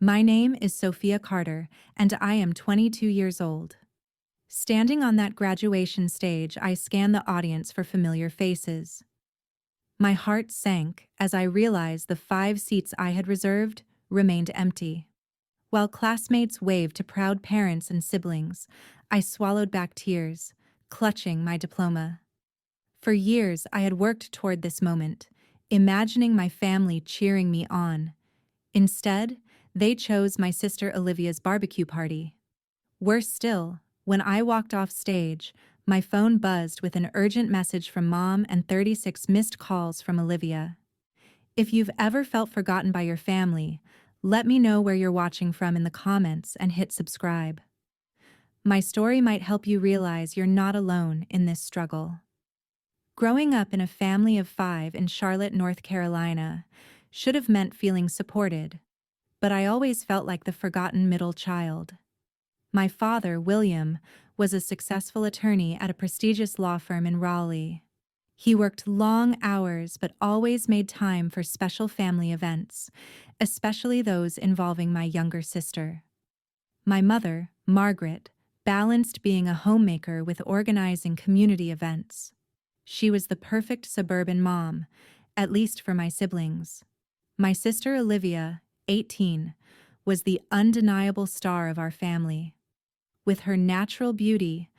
My name is Sophia Carter, and I am 22 years old. Standing on that graduation stage, I scanned the audience for familiar faces. My heart sank as I realized the 5 seats I had reserved remained empty. While classmates waved to proud parents and siblings, I swallowed back tears, clutching my diploma. For years, I had worked toward this moment, imagining my family cheering me on. Instead, they chose my sister Olivia's barbecue party. Worse still, when I walked off stage, my phone buzzed with an urgent message from Mom and 36 missed calls from Olivia. If you've ever felt forgotten by your family, let me know where you're watching from in the comments and hit subscribe. My story might help you realize you're not alone in this struggle. Growing up in a family of 5 in Charlotte, North Carolina, should have meant feeling supported, but I always felt like the forgotten middle child. My father, William, was a successful attorney at a prestigious law firm in Raleigh. He worked long hours but always made time for special family events, especially those involving my younger sister. My mother, Margaret, balanced being a homemaker with organizing community events. She was the perfect suburban mom, at least for my siblings. My sister Olivia, 18, was the undeniable star of our family. With her natural beauty,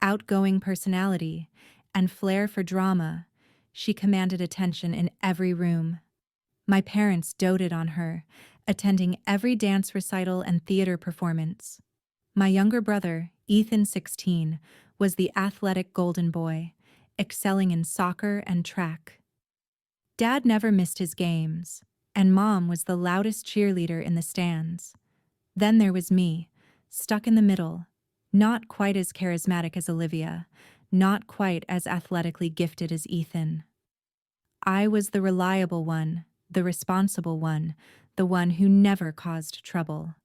outgoing personality, and flair for drama, she commanded attention in every room. My parents doted on her, attending every dance recital and theater performance. My younger brother, Ethan, 16, was the athletic golden boy, excelling in soccer and track. Dad never missed his games, and Mom was the loudest cheerleader in the stands. Then there was me, stuck in the middle, not quite as charismatic as Olivia, not quite as athletically gifted as Ethan. I was the reliable one, the responsible one, the one who never caused trouble.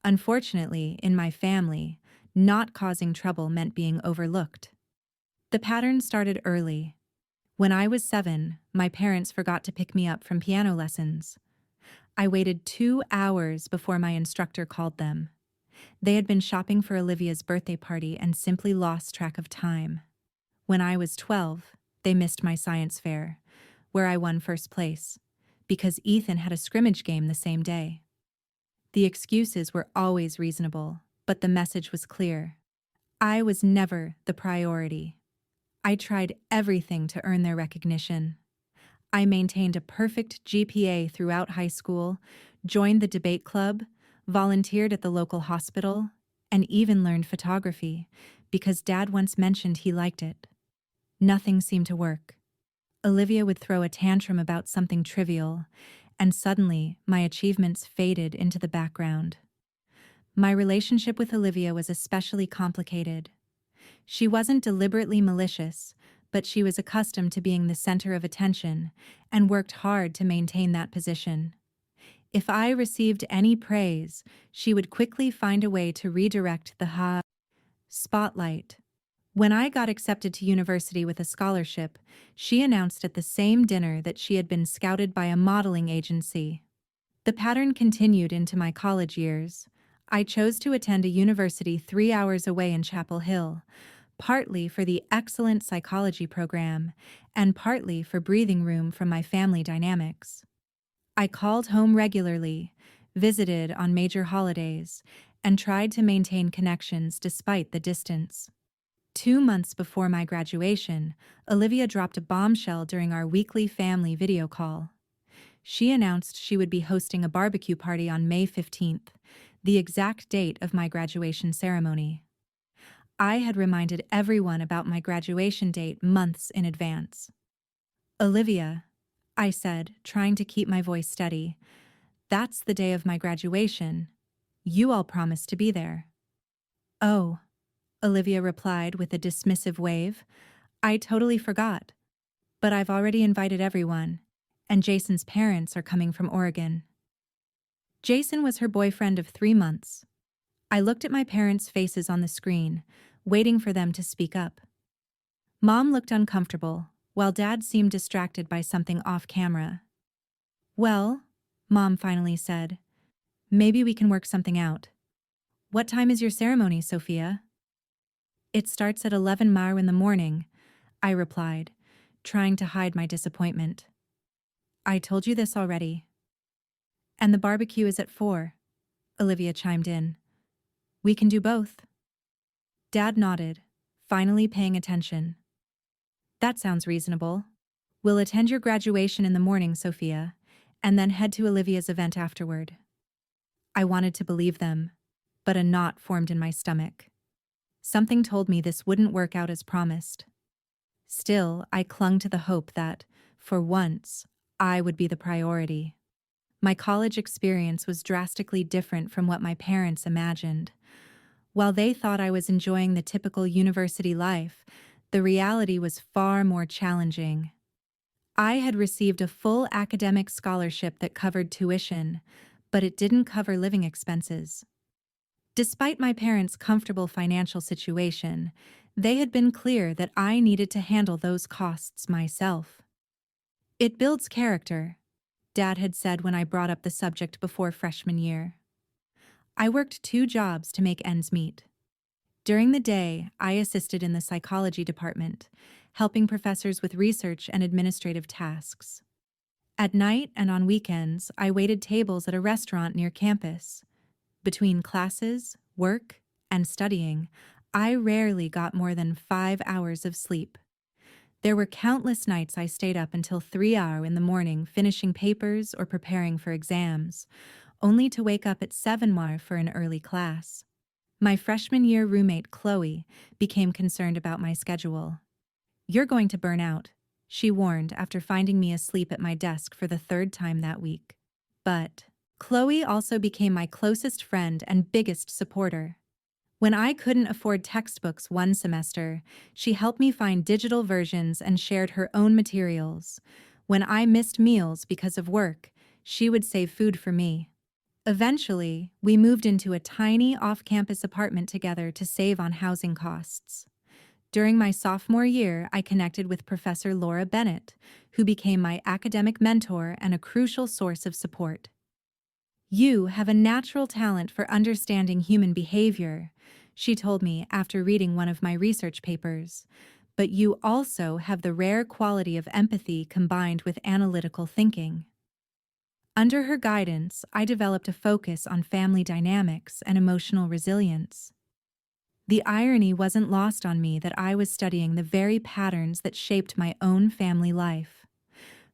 Unfortunately, in my family, not causing trouble meant being overlooked. The pattern started early. When I was 7, my parents forgot to pick me up from piano lessons. I waited 2 hours before my instructor called them. They had been shopping for Olivia's birthday party and simply lost track of time. When I was 12, they missed my science fair, where I won first place, because Ethan had a scrimmage game the same day. The excuses were always reasonable, but the message was clear. I was never the priority. I tried everything to earn their recognition. I maintained a perfect GPA throughout high school, joined the debate club, volunteered at the local hospital, and even learned photography, because Dad once mentioned he liked it. Nothing seemed to work. Olivia would throw a tantrum about something trivial, and suddenly my achievements faded into the background. My relationship with Olivia was especially complicated. She wasn't deliberately malicious, but she was accustomed to being the center of attention and worked hard to maintain that position. If I received any praise, she would quickly find a way to redirect the spotlight. When I got accepted to university with a scholarship, she announced at the same dinner that she had been scouted by a modeling agency. The pattern continued into my college years. I chose to attend a university 3 hours away in Chapel Hill, partly for the excellent psychology program, and partly for breathing room from my family dynamics. I called home regularly, visited on major holidays, and tried to maintain connections despite the distance. 2 months before my graduation, Olivia dropped a bombshell during our weekly family video call. She announced she would be hosting a barbecue party on May 15th, the exact date of my graduation ceremony. I had reminded everyone about my graduation date months in advance. "Olivia," I said, trying to keep my voice steady, "that's the day of my graduation. You all promised to be there." "Oh," Olivia replied with a dismissive wave, "I totally forgot. But I've already invited everyone, and Jason's parents are coming from Oregon." Jason was her boyfriend of 3 months. I looked at my parents' faces on the screen, waiting for them to speak up. Mom looked uncomfortable, while Dad seemed distracted by something off camera. "Well," Mom finally said, Maybe we can work something out. What time is your ceremony, Sophia? It starts at 11 Mar in the morning, I replied, trying to hide my disappointment. I told you this already. And the barbecue is at 4, Olivia chimed in. We can do both. Dad nodded, finally paying attention. That sounds reasonable. We'll attend your graduation in the morning, Sophia, and then head to Olivia's event afterward. I wanted to believe them, but a knot formed in my stomach. Something told me this wouldn't work out as promised. Still, I clung to the hope that, for once, I would be the priority. My college experience was drastically different from what my parents imagined. While they thought I was enjoying the typical university life, the reality was far more challenging. I had received a full academic scholarship that covered tuition, but it didn't cover living expenses. Despite my parents' comfortable financial situation, they had been clear that I needed to handle those costs myself. It builds character, Dad had said when I brought up the subject before freshman year. I worked 2 jobs to make ends meet. During the day, I assisted in the psychology department, helping professors with research and administrative tasks. At night and on weekends, I waited tables at a restaurant near campus. Between classes, work, and studying, I rarely got more than 5 hours of sleep. There were countless nights I stayed up until 3 hours in the morning finishing papers or preparing for exams, only to wake up at 7 hours for an early class. My freshman year roommate, Chloe, became concerned about my schedule. "You're going to burn out," she warned after finding me asleep at my desk for the 3rd time that week. But Chloe also became my closest friend and biggest supporter. When I couldn't afford textbooks one semester, she helped me find digital versions and shared her own materials. When I missed meals because of work, she would save food for me. Eventually, we moved into a tiny off-campus apartment together to save on housing costs. During my sophomore year, I connected with Professor Laura Bennett, who became my academic mentor and a crucial source of support. "You have a natural talent for understanding human behavior," she told me after reading one of my research papers, "but you also have the rare quality of empathy combined with analytical thinking." Under her guidance, I developed a focus on family dynamics and emotional resilience. The irony wasn't lost on me that I was studying the very patterns that shaped my own family life.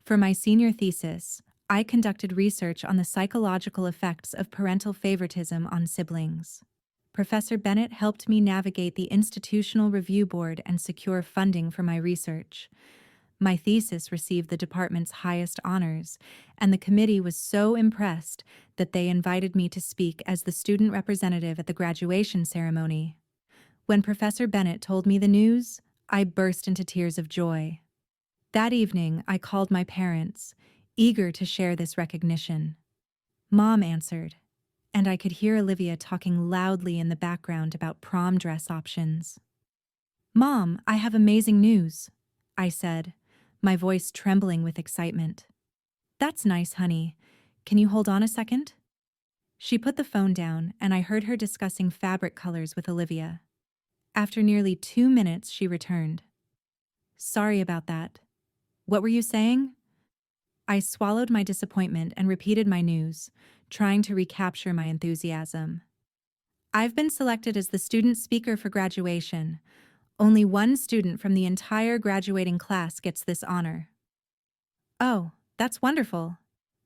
For my senior thesis, I conducted research on the psychological effects of parental favoritism on siblings. Professor Bennett helped me navigate the Institutional Review Board and secure funding for my research. My thesis received the department's highest honors, and the committee was so impressed that they invited me to speak as the student representative at the graduation ceremony. When Professor Bennett told me the news, I burst into tears of joy. That evening, I called my parents, eager to share this recognition. Mom answered, and I could hear Olivia talking loudly in the background about prom dress options. "Mom, I have amazing news," I said, my voice trembling with excitement. "That's nice, honey. Can you hold on a second?" She put the phone down, and I heard her discussing fabric colors with Olivia. After nearly 2 minutes, she returned. "Sorry about that. What were you saying?" I swallowed my disappointment and repeated my news, trying to recapture my enthusiasm. "I've been selected as the student speaker for graduation. Only one student from the entire graduating class gets this honor." "Oh, that's wonderful,"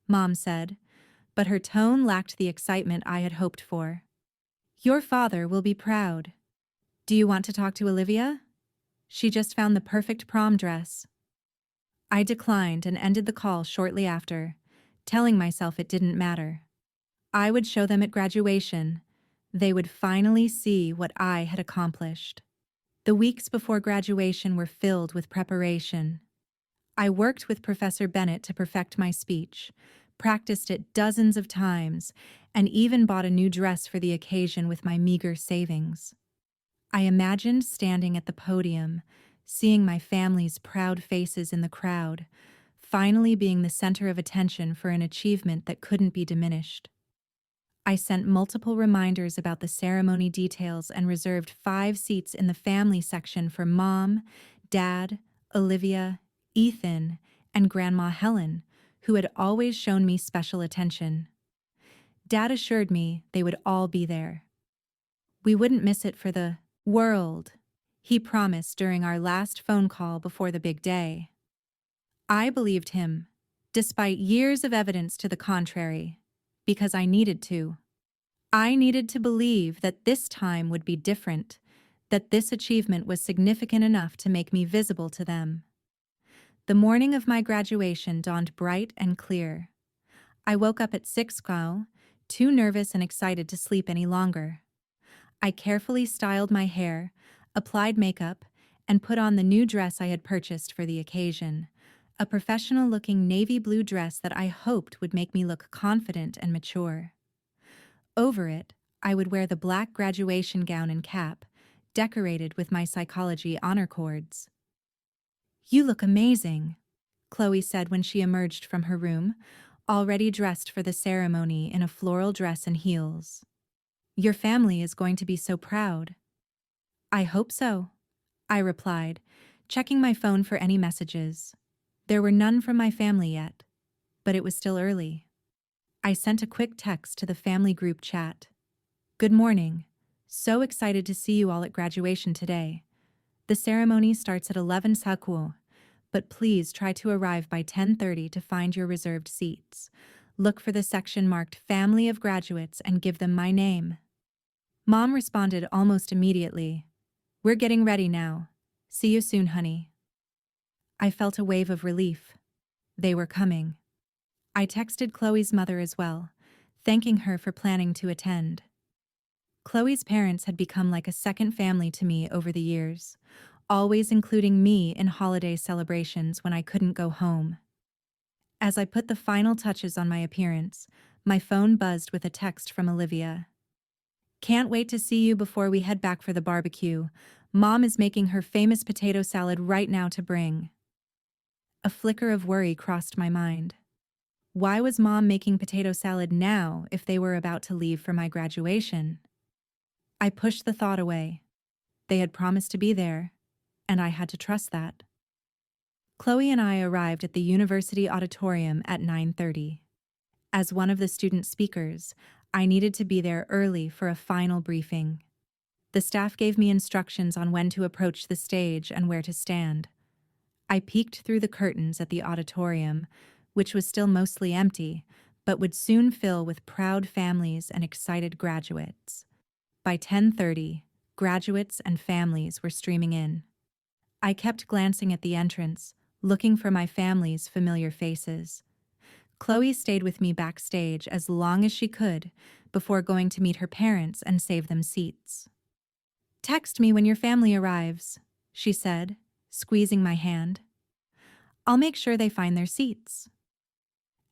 Mom said, but her tone lacked the excitement I had hoped for. "Your father will be proud. Do you want to talk to Olivia? She just found the perfect prom dress." I declined and ended the call shortly after, telling myself it didn't matter. I would show them at graduation. They would finally see what I had accomplished. The weeks before graduation were filled with preparation. I worked with Professor Bennett to perfect my speech, practiced it dozens of times, and even bought a new dress for the occasion with my meager savings. I imagined standing at the podium, seeing my family's proud faces in the crowd, finally being the center of attention for an achievement that couldn't be diminished. I sent multiple reminders about the ceremony details and reserved 5 seats in the family section for Mom, Dad, Olivia, Ethan, and Grandma Helen, who had always shown me special attention. Dad assured me they would all be there. We wouldn't miss it for the world, he promised during our last phone call before the big day. I believed him, despite years of evidence to the contrary, because I needed to. I needed to believe that this time would be different, that this achievement was significant enough to make me visible to them. The morning of my graduation dawned bright and clear. I woke up at 6 am, too nervous and excited to sleep any longer. I carefully styled my hair, applied makeup, and put on the new dress I had purchased for the occasion, a professional-looking navy blue dress that I hoped would make me look confident and mature. Over it, I would wear the black graduation gown and cap, decorated with my psychology honor cords. "You look amazing," Chloe said when she emerged from her room, already dressed for the ceremony in a floral dress and heels. "Your family is going to be so proud." "I hope so," I replied, checking my phone for any messages. There were none from my family yet, but it was still early. I sent a quick text to the family group chat. "Good morning. So excited to see you all at graduation today. The ceremony starts at 11 Sakuo, but please try to arrive by 10:30 to find your reserved seats. Look for the section marked Family of Graduates and give them my name." Mom responded almost immediately. "We're getting ready now. See you soon, honey." I felt a wave of relief. They were coming. I texted Chloe's mother as well, thanking her for planning to attend. Chloe's parents had become like a second family to me over the years, always including me in holiday celebrations when I couldn't go home. As I put the final touches on my appearance, my phone buzzed with a text from Olivia. "Can't wait to see you before we head back for the barbecue. Mom is making her famous potato salad right now to bring." A flicker of worry crossed my mind. Why was Mom making potato salad now if they were about to leave for my graduation? I pushed the thought away. They had promised to be there, and I had to trust that. Chloe and I arrived at the university auditorium at 9:30. As one of the student speakers, I needed to be there early for a final briefing. The staff gave me instructions on when to approach the stage and where to stand. I peeked through the curtains at the auditorium, which was still mostly empty, but would soon fill with proud families and excited graduates. By 10:30, graduates and families were streaming in. I kept glancing at the entrance, looking for my family's familiar faces. Chloe stayed with me backstage as long as she could before going to meet her parents and save them seats. "Text me when your family arrives," she said, squeezing my hand. "I'll make sure they find their seats."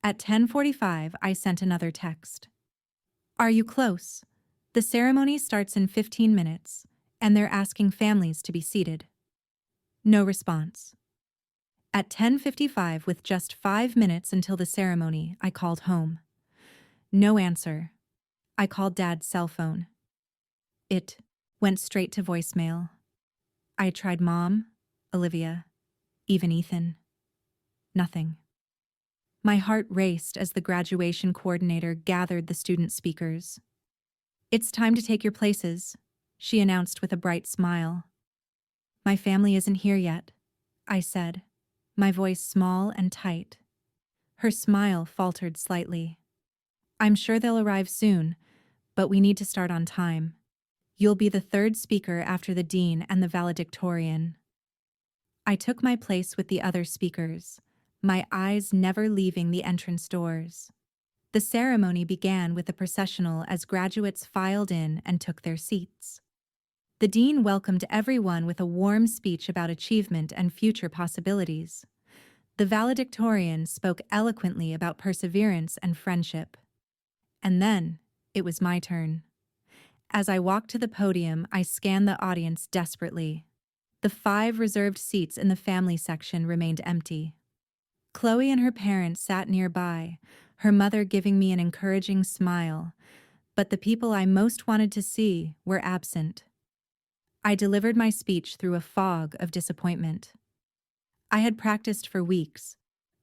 At 10:45, I sent another text. "Are you close? The ceremony starts in 15 minutes, and they're asking families to be seated." No response. At 10:55, with just 5 minutes until the ceremony, I called home. No answer. I called Dad's cell phone. It went straight to voicemail. I tried Mom, Olivia, even Ethan. Nothing. My heart raced as the graduation coordinator gathered the student speakers. "It's time to take your places," she announced with a bright smile. "My family isn't here yet," I said, my voice small and tight. Her smile faltered slightly. "I'm sure they'll arrive soon, but we need to start on time. You'll be the third speaker after the dean and the valedictorian." I took my place with the other speakers, my eyes never leaving the entrance doors. The ceremony began with a processional as graduates filed in and took their seats. The dean welcomed everyone with a warm speech about achievement and future possibilities. The valedictorian spoke eloquently about perseverance and friendship. And then, it was my turn. As I walked to the podium, I scanned the audience desperately. The 5 reserved seats in the family section remained empty. Chloe and her parents sat nearby, her mother giving me an encouraging smile, But the people I most wanted to see were absent. I delivered my speech through a fog of disappointment. I had practiced for weeks,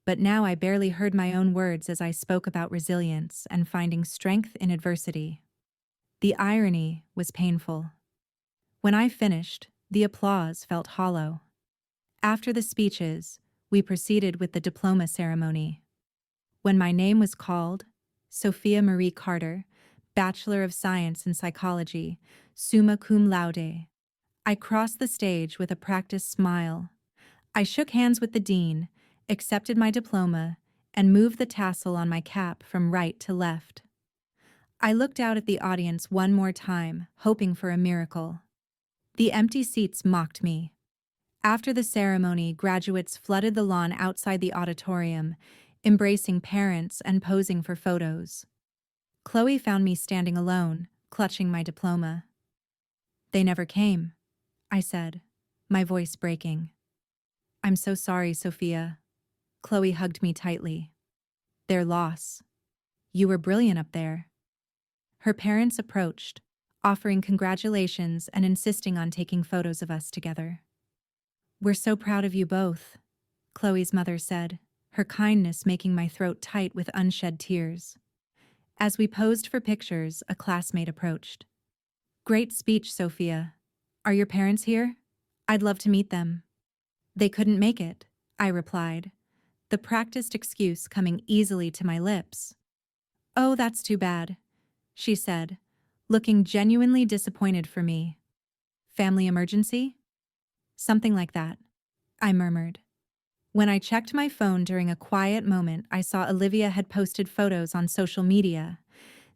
but now I barely heard my own words as I spoke about resilience and finding strength in adversity. The irony was painful. When I finished, the applause felt hollow. After the speeches, we proceeded with the diploma ceremony. When my name was called, Sophia Marie Carter, Bachelor of Science in Psychology, summa cum laude, I crossed the stage with a practiced smile. I shook hands with the dean, accepted my diploma, and moved the tassel on my cap from right to left. I looked out at the audience one more time, hoping for a miracle. The empty seats mocked me. After the ceremony, graduates flooded the lawn outside the auditorium, embracing parents and posing for photos. Chloe found me standing alone, clutching my diploma. "They never came," I said, my voice breaking. "I'm so sorry, Sophia." Chloe hugged me tightly. "Their loss. You were brilliant up there." Her parents approached, offering congratulations and insisting on taking photos of us together. "We're so proud of you both," Chloe's mother said, her kindness making my throat tight with unshed tears. As we posed for pictures, a classmate approached. "Great speech, Sophia. Are your parents here? I'd love to meet them." "They couldn't make it," I replied, the practiced excuse coming easily to my lips. "Oh, that's too bad," she said, looking genuinely disappointed for me. "Family emergency?" "Something like that," I murmured. When I checked my phone during a quiet moment, I saw Olivia had posted photos on social media.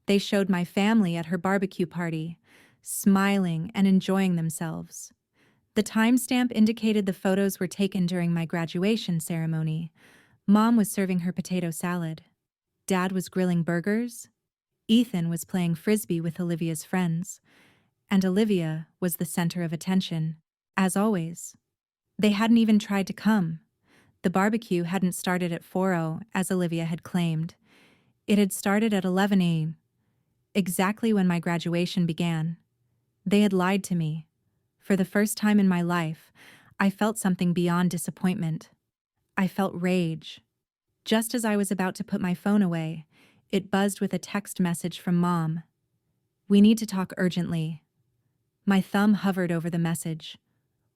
They showed my family at her barbecue party, smiling and enjoying themselves. The timestamp indicated the photos were taken during my graduation ceremony. Mom was serving her potato salad. Dad was grilling burgers. Ethan was playing frisbee with Olivia's friends. And Olivia was the center of attention, as always. They hadn't even tried to come. The barbecue hadn't started at 4:00, as Olivia had claimed. It had started at 11 a.m., exactly when my graduation began. They had lied to me. For the first time in my life, I felt something beyond disappointment. I felt rage. Just as I was about to put my phone away, it buzzed with a text message from Mom. "We need to talk urgently." My thumb hovered over the message.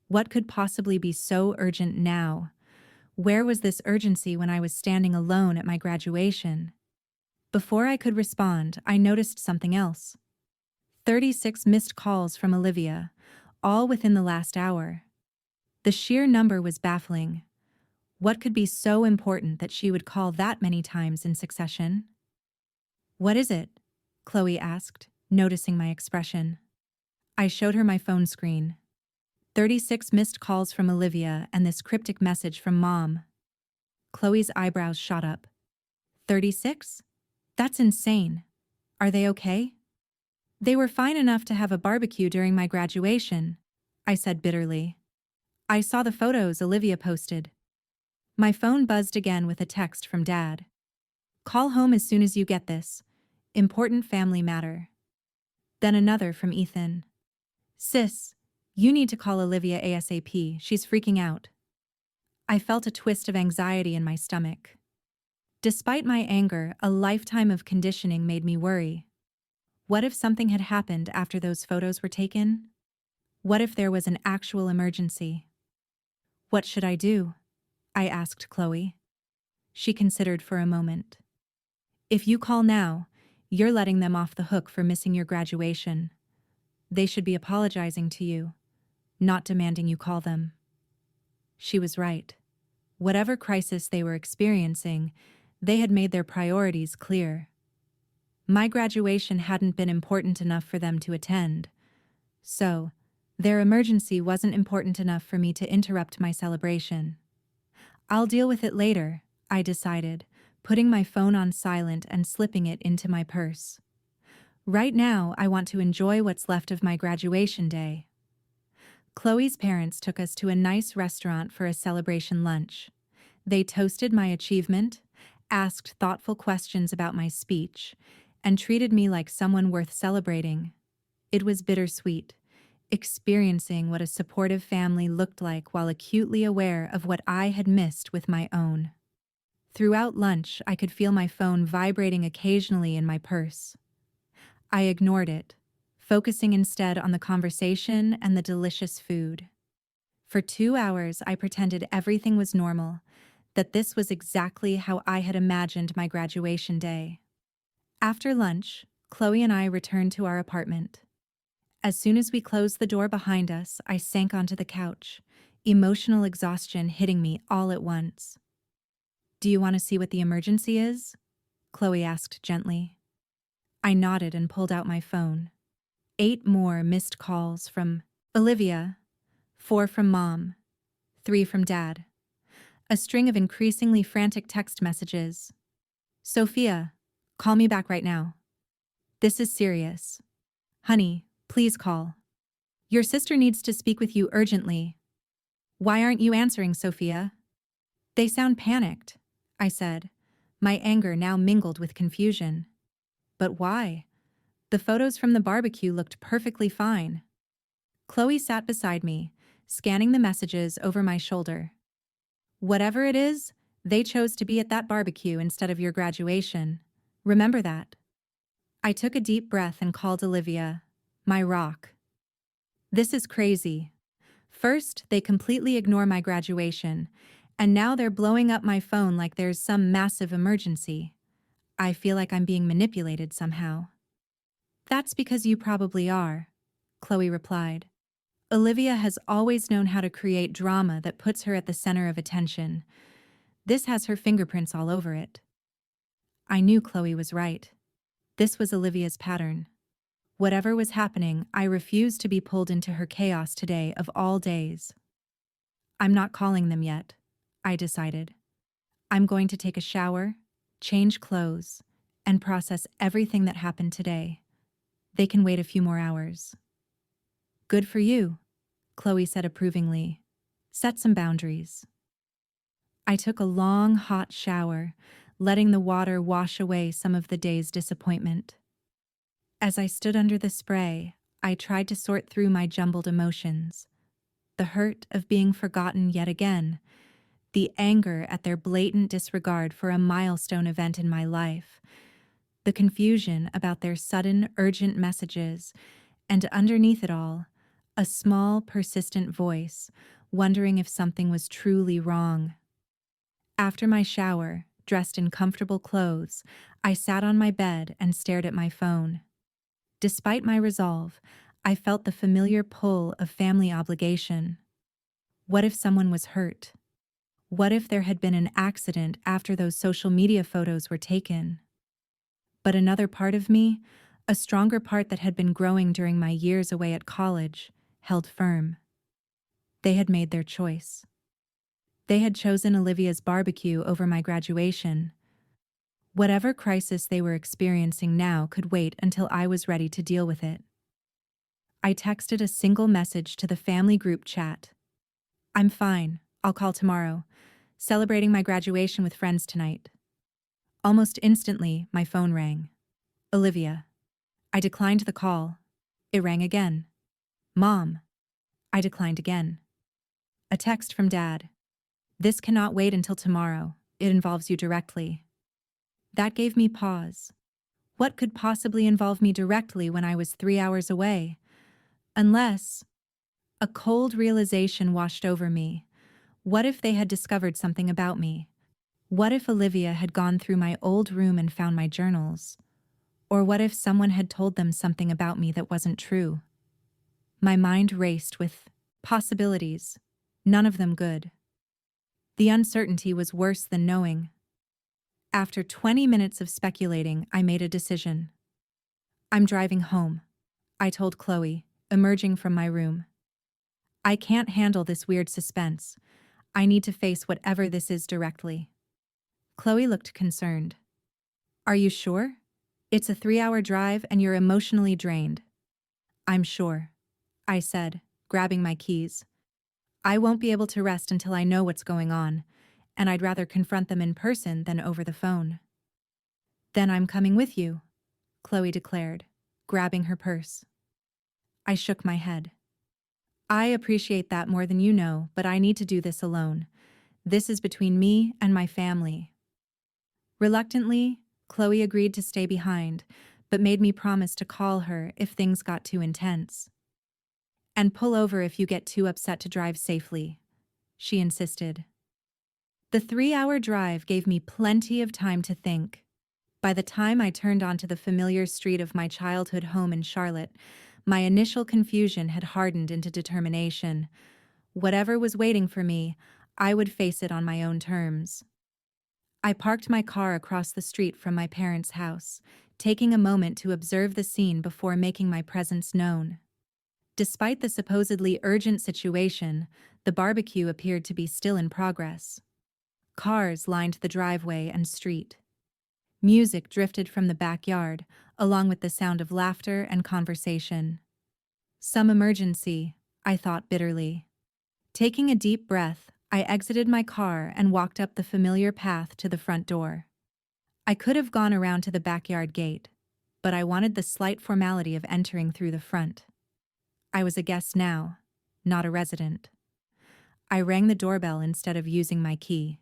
What could possibly be so urgent now? Where was this urgency when I was standing alone at my graduation? Before I could respond, I noticed something else. 36 missed calls from Olivia, all within the last hour. The sheer number was baffling. What could be so important that she would call that many times in succession? "What is it?" Chloe asked, noticing my expression. I showed her my phone screen. 36 missed calls from Olivia and this cryptic message from Mom. Chloe's eyebrows shot up. 36? That's insane. Are they okay? "They were fine enough to have a barbecue during my graduation," I said bitterly. "I saw the photos Olivia posted." My phone buzzed again with a text from Dad. "Call home as soon as you get this. Important family matter." Then another from Ethan. "Sis, you need to call Olivia ASAP. She's freaking out." I felt a twist of anxiety in my stomach. Despite my anger, a lifetime of conditioning made me worry. What if something had happened after those photos were taken? What if there was an actual emergency? "What should I do?" I asked Chloe. She considered for a moment. "If you call now, you're letting them off the hook for missing your graduation. They should be apologizing to you, not demanding you call them." She was right. Whatever crisis they were experiencing, they had made their priorities clear. My graduation hadn't been important enough for them to attend, so their emergency wasn't important enough for me to interrupt my celebration. "I'll deal with it later," I decided, putting my phone on silent and slipping it into my purse. Right now, I want to enjoy what's left of my graduation day. Chloe's parents took us to a nice restaurant for a celebration lunch. They toasted my achievement, asked thoughtful questions about my speech, and treated me like someone worth celebrating. It was bittersweet, experiencing what a supportive family looked like while acutely aware of what I had missed with my own. Throughout lunch, I could feel my phone vibrating occasionally in my purse. I ignored it, focusing instead on the conversation and the delicious food. For 2 hours, I pretended everything was normal, that this was exactly how I had imagined my graduation day. After lunch, Chloe and I returned to our apartment. As soon as we closed the door behind us, I sank onto the couch, emotional exhaustion hitting me all at once. "Do you want to see what the emergency is?" Chloe asked gently. I nodded and pulled out my phone. 8 more missed calls from Olivia, 4 from Mom, 3 from Dad. A string of increasingly frantic text messages. "Sophia, call me back right now. This is serious. Honey, please call. Your sister needs to speak with you urgently. Why aren't you answering, Sophia?" "They sound panicked," I said, my anger now mingled with confusion. "But why? The photos from the barbecue looked perfectly fine." Chloe sat beside me, scanning the messages over my shoulder. "Whatever it is, they chose to be at that barbecue instead of your graduation. Remember that." I took a deep breath and called Olivia, my rock. "This is crazy. First, they completely ignore my graduation, and now they're blowing up my phone like there's some massive emergency. I feel like I'm being manipulated somehow." "That's because you probably are," Chloe replied. "Olivia has always known how to create drama that puts her at the center of attention. This has her fingerprints all over it." I knew Chloe was right. This was Olivia's pattern. Whatever was happening, I refused to be pulled into her chaos today of all days. "I'm not calling them yet," I decided. "I'm going to take a shower, change clothes, and process everything that happened today. They can wait a few more hours." "Good for you," Chloe said approvingly. "Set some boundaries." I took a long, hot shower, letting the water wash away some of the day's disappointment. As I stood under the spray, I tried to sort through my jumbled emotions. The hurt of being forgotten yet again, the anger at their blatant disregard for a milestone event in my life, the confusion about their sudden, urgent messages, and underneath it all, a small, persistent voice, wondering if something was truly wrong. After my shower, dressed in comfortable clothes, I sat on my bed and stared at my phone. Despite my resolve, I felt the familiar pull of family obligation. What if someone was hurt? What if there had been an accident after those social media photos were taken? But another part of me, a stronger part that had been growing during my years away at college, held firm. They had made their choice. They had chosen Olivia's barbecue over my graduation. Whatever crisis they were experiencing now could wait until I was ready to deal with it. I texted a single message to the family group chat. "I'm fine, I'll call tomorrow. Celebrating my graduation with friends tonight." Almost instantly, my phone rang. "Olivia." I declined the call. It rang again. "Mom." I declined again. A text from Dad. "This cannot wait until tomorrow. It involves you directly." That gave me pause. What could possibly involve me directly when I was 3 hours away? Unless... A cold realization washed over me. What if they had discovered something about me? What if Olivia had gone through my old room and found my journals? Or what if someone had told them something about me that wasn't true? My mind raced with possibilities, none of them good. The uncertainty was worse than knowing. After 20 minutes of speculating, I made a decision. "I'm driving home," I told Chloe, emerging from my room. "I can't handle this weird suspense. I need to face whatever this is directly." Chloe looked concerned. "Are you sure? It's a 3-hour drive and you're emotionally drained." "I'm sure," I said, grabbing my keys. "I won't be able to rest until I know what's going on, and I'd rather confront them in person than over the phone." "Then I'm coming with you," Chloe declared, grabbing her purse. I shook my head. I appreciate that more than you know, but I need to do this alone. This is between me and my family. Reluctantly, Chloe agreed to stay behind, but made me promise to call her if things got too intense. And pull over if you get too upset to drive safely, she insisted. The 3-hour drive gave me plenty of time to think. By the time I turned onto the familiar street of my childhood home in Charlotte, my initial confusion had hardened into determination. Whatever was waiting for me, I would face it on my own terms. I parked my car across the street from my parents' house, taking a moment to observe the scene before making my presence known. Despite the supposedly urgent situation, the barbecue appeared to be still in progress. Cars lined the driveway and street. Music drifted from the backyard, along with the sound of laughter and conversation. Some emergency, I thought bitterly. Taking a deep breath, I exited my car and walked up the familiar path to the front door. I could have gone around to the backyard gate, but I wanted the slight formality of entering through the front. I was a guest now, not a resident. I rang the doorbell instead of using my key.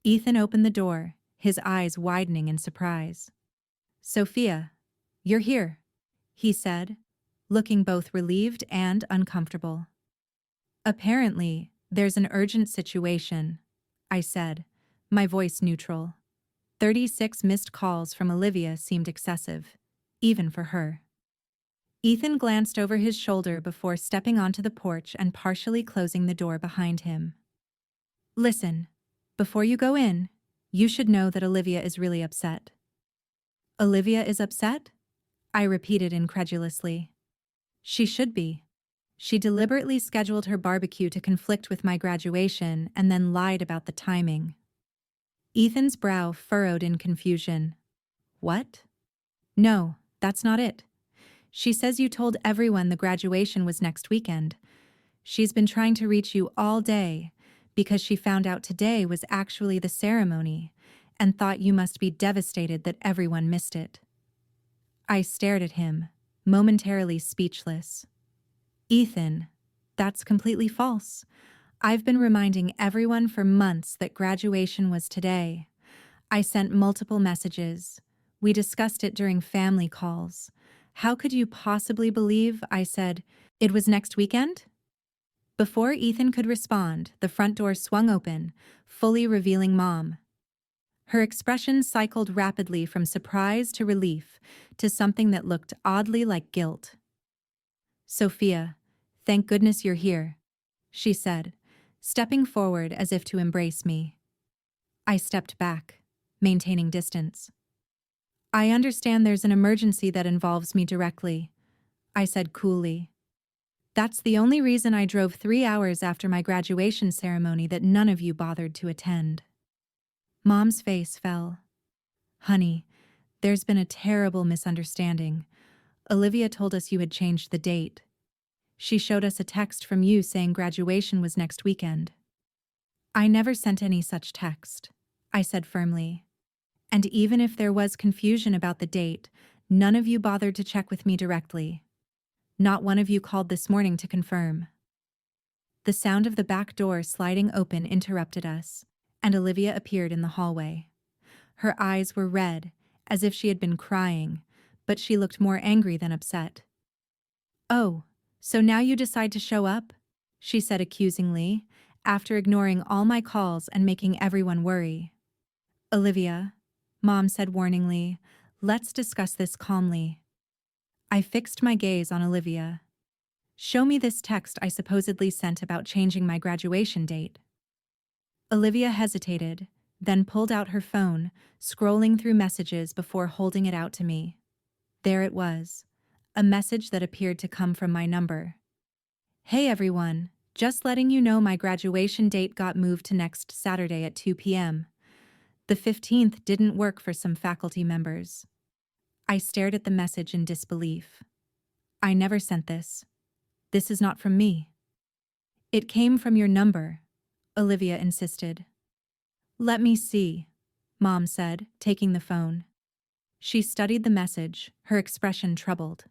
Ethan opened the door, his eyes widening in surprise. "Sophia, you're here," he said, looking both relieved and uncomfortable. "Apparently, there's an urgent situation," I said, my voice neutral. 36 missed calls from Olivia seemed excessive, even for her. Ethan glanced over his shoulder before stepping onto the porch and partially closing the door behind him. "Listen, before you go in, you should know that Olivia is really upset." "Olivia is upset?" I repeated incredulously. "She should be. She deliberately scheduled her barbecue to conflict with my graduation and then lied about the timing." Ethan's brow furrowed in confusion. "What?" "No, that's not it. She says you told everyone the graduation was next weekend. She's been trying to reach you all day because she found out today was actually the ceremony and thought you must be devastated that everyone missed it." I stared at him, momentarily speechless. "Ethan, that's completely false. I've been reminding everyone for months that graduation was today. I sent multiple messages. We discussed it during family calls. How could you possibly believe I said it was next weekend?" Before Ethan could respond, the front door swung open, fully revealing Mom. Her expression cycled rapidly from surprise to relief to something that looked oddly like guilt. "Sophia, thank goodness you're here," she said, stepping forward as if to embrace me. I stepped back, maintaining distance. "I understand there's an emergency that involves me directly," I said coolly. "That's the only reason I drove 3 hours after my graduation ceremony that none of you bothered to attend." Mom's face fell. "Honey, there's been a terrible misunderstanding. Olivia told us you had changed the date. She showed us a text from you saying graduation was next weekend." "I never sent any such text," I said firmly. "And even if there was confusion about the date, none of you bothered to check with me directly. Not one of you called this morning to confirm." The sound of the back door sliding open interrupted us, and Olivia appeared in the hallway. Her eyes were red, as if she had been crying, but she looked more angry than upset. "Oh, so now you decide to show up?" she said accusingly, after ignoring all my calls and making everyone worry. "Olivia," Mom said warningly, "let's discuss this calmly." I fixed my gaze on Olivia. "Show me this text I supposedly sent about changing my graduation date." Olivia hesitated, then pulled out her phone, scrolling through messages before holding it out to me. There it was, a message that appeared to come from my number. "Hey everyone, just letting you know my graduation date got moved to next Saturday at 2 p.m. The 15th didn't work for some faculty members." I stared at the message in disbelief. "I never sent this. This is not from me." "It came from your number," Olivia insisted. "Let me see," Mom said, taking the phone. She studied the message, her expression troubled.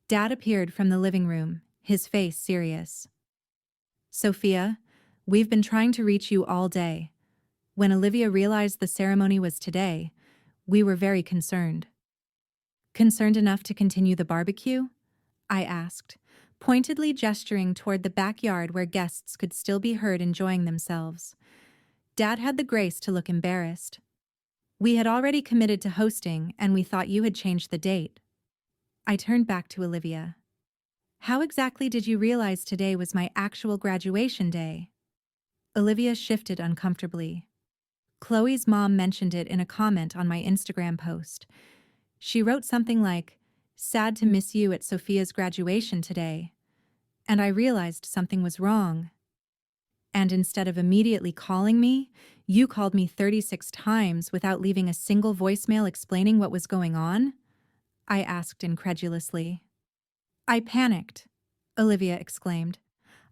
Dad appeared from the living room, his face serious. Sophia, we've been trying to reach you all day. When Olivia realized the ceremony was today, we were very concerned. Concerned enough to continue the barbecue? I asked, pointedly gesturing toward the backyard where guests could still be heard enjoying themselves. Dad had the grace to look embarrassed. We had already committed to hosting, and we thought you had changed the date. I turned back to Olivia. How exactly did you realize today was my actual graduation day? Olivia shifted uncomfortably. Chloe's mom mentioned it in a comment on my Instagram post. She wrote something like, "Sad to miss you at Sophia's graduation today." And I realized something was wrong. And instead of immediately calling me, you called me 36 times without leaving a single voicemail explaining what was going on? I asked incredulously. I panicked, Olivia exclaimed.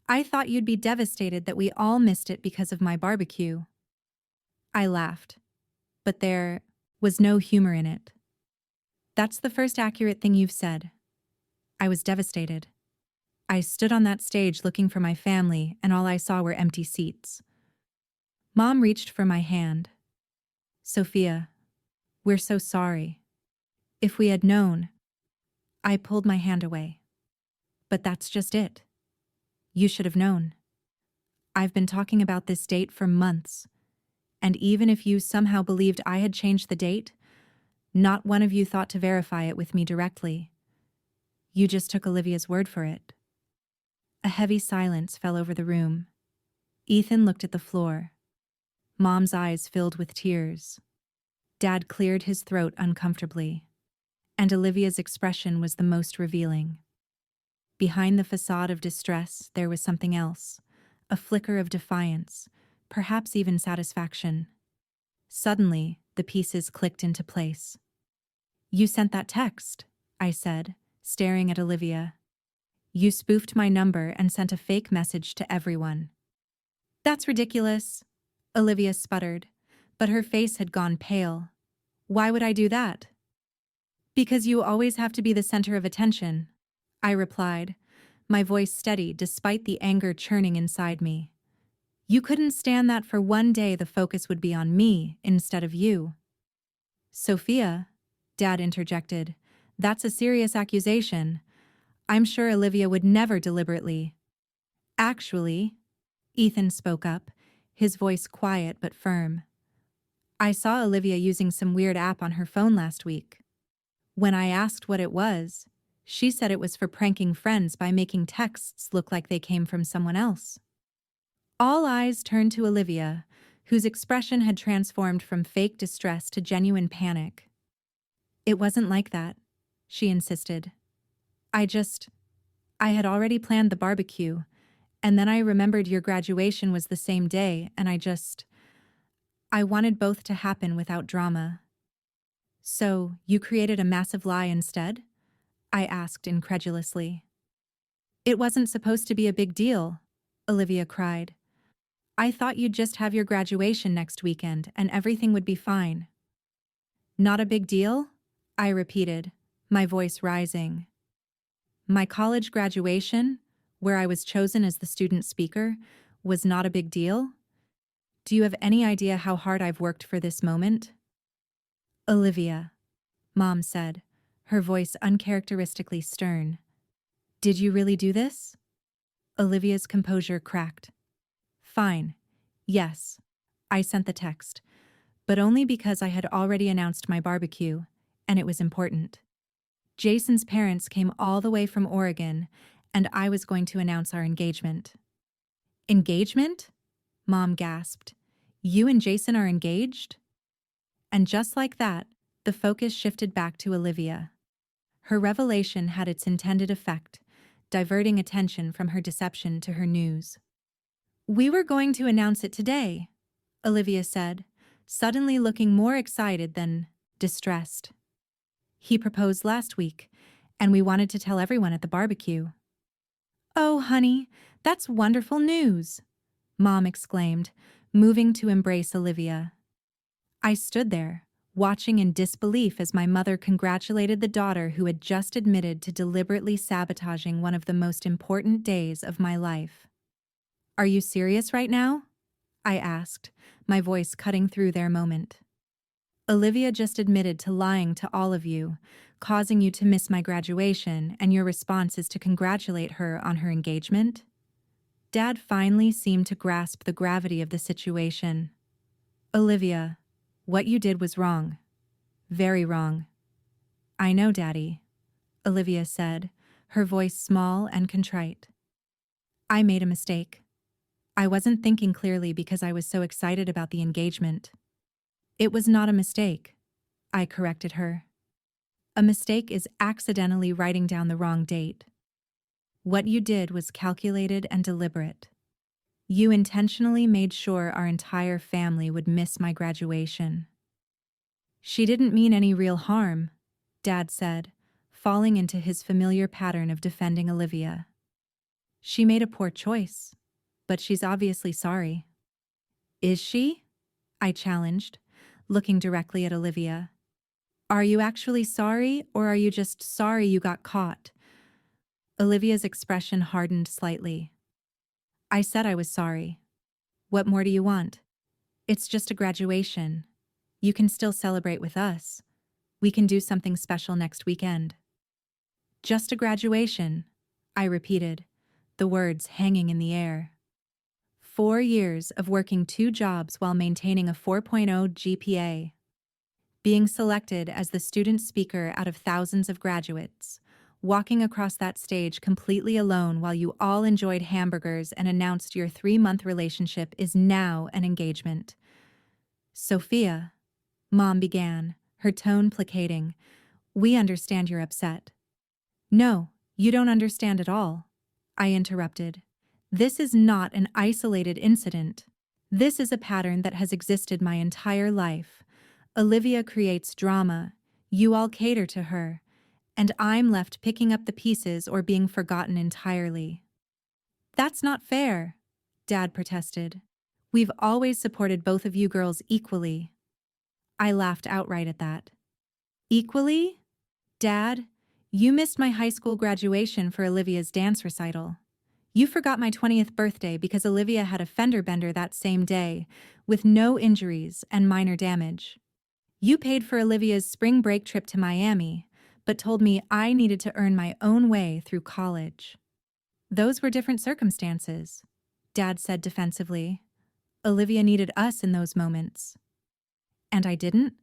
I thought you'd be devastated that we all missed it because of my barbecue. I laughed, but there was no humor in it. That's the first accurate thing you've said. I was devastated. I stood on that stage looking for my family, and all I saw were empty seats. Mom reached for my hand. Sophia, we're so sorry. If we had known. I pulled my hand away. But that's just it. You should have known. I've been talking about this date for months, and even if you somehow believed I had changed the date, not one of you thought to verify it with me directly. You just took Olivia's word for it. A heavy silence fell over the room. Ethan looked at the floor. Mom's eyes filled with tears. Dad cleared his throat uncomfortably. And Olivia's expression was the most revealing. Behind the facade of distress, there was something else, a flicker of defiance, perhaps even satisfaction. Suddenly, the pieces clicked into place. You sent that text, I said, staring at Olivia. You spoofed my number and sent a fake message to everyone. That's ridiculous, Olivia sputtered, but her face had gone pale. Why would I do that? Because you always have to be the center of attention, I replied, my voice steady despite the anger churning inside me. You couldn't stand that for one day the focus would be on me instead of you. Sophia, Dad interjected, that's a serious accusation. I'm sure Olivia would never deliberately. Actually, Ethan spoke up, his voice quiet but firm. I saw Olivia using some weird app on her phone last week. When I asked what it was, she said it was for pranking friends by making texts look like they came from someone else. All eyes turned to Olivia, whose expression had transformed from fake distress to genuine panic. It wasn't like that, she insisted. I had already planned the barbecue, and then I remembered your graduation was the same day, and I wanted both to happen without drama. So, you created a massive lie instead? I asked incredulously. It wasn't supposed to be a big deal, Olivia cried. I thought you'd just have your graduation next weekend and everything would be fine. Not a big deal? I repeated, my voice rising. My college graduation, where I was chosen as the student speaker, was not a big deal? Do you have any idea how hard I've worked for this moment? Olivia, Mom said, her voice uncharacteristically stern. Did you really do this? Olivia's composure cracked. Fine. Yes. I sent the text, but only because I had already announced my barbecue, and it was important. Jason's parents came all the way from Oregon, and I was going to announce our engagement. Engagement? Mom gasped. You and Jason are engaged? And just like that, the focus shifted back to Olivia. Her revelation had its intended effect, diverting attention from her deception to her news. We were going to announce it today, Olivia said, suddenly looking more excited than distressed. He proposed last week, and we wanted to tell everyone at the barbecue. Oh, honey, that's wonderful news, Mom exclaimed, moving to embrace Olivia. I stood there, watching in disbelief as my mother congratulated the daughter who had just admitted to deliberately sabotaging one of the most important days of my life. "Are you serious right now?" I asked, my voice cutting through their moment. "Olivia just admitted to lying to all of you, causing you to miss my graduation, and your response is to congratulate her on her engagement?" Dad finally seemed to grasp the gravity of the situation. "Olivia, what you did was wrong. Very wrong." "I know, Daddy," Olivia said, her voice small and contrite. "I made a mistake. I wasn't thinking clearly because I was so excited about the engagement." "It was not a mistake," I corrected her. "A mistake is accidentally writing down the wrong date. What you did was calculated and deliberate. You intentionally made sure our entire family would miss my graduation." "She didn't mean any real harm," Dad said, falling into his familiar pattern of defending Olivia. "She made a poor choice, but she's obviously sorry." "Is she?" I challenged, looking directly at Olivia. "Are you actually sorry, or are you just sorry you got caught?" Olivia's expression hardened slightly. "I said I was sorry. What more do you want? It's just a graduation. You can still celebrate with us. We can do something special next weekend." "Just a graduation," I repeated, the words hanging in the air. 4 years of working 2 jobs while maintaining a 4.0 GPA. Being selected as the student speaker out of thousands of graduates. Walking across that stage completely alone while you all enjoyed hamburgers and announced your 3-month relationship is now an engagement. "Sophia," Mom began, her tone placating, "we understand you're upset." "No, you don't understand at all," I interrupted. "This is not an isolated incident. This is a pattern that has existed my entire life. Olivia creates drama, you all cater to her, and I'm left picking up the pieces or being forgotten entirely." "That's not fair," Dad protested. "We've always supported both of you girls equally." I laughed outright at that. "Equally? Dad, you missed my high school graduation for Olivia's dance recital. You forgot my 20th birthday because Olivia had a fender bender that same day, with no injuries and minor damage. You paid for Olivia's spring break trip to Miami, but told me I needed to earn my own way through college." "Those were different circumstances," Dad said defensively. "Olivia needed us in those moments." "And I didn't?"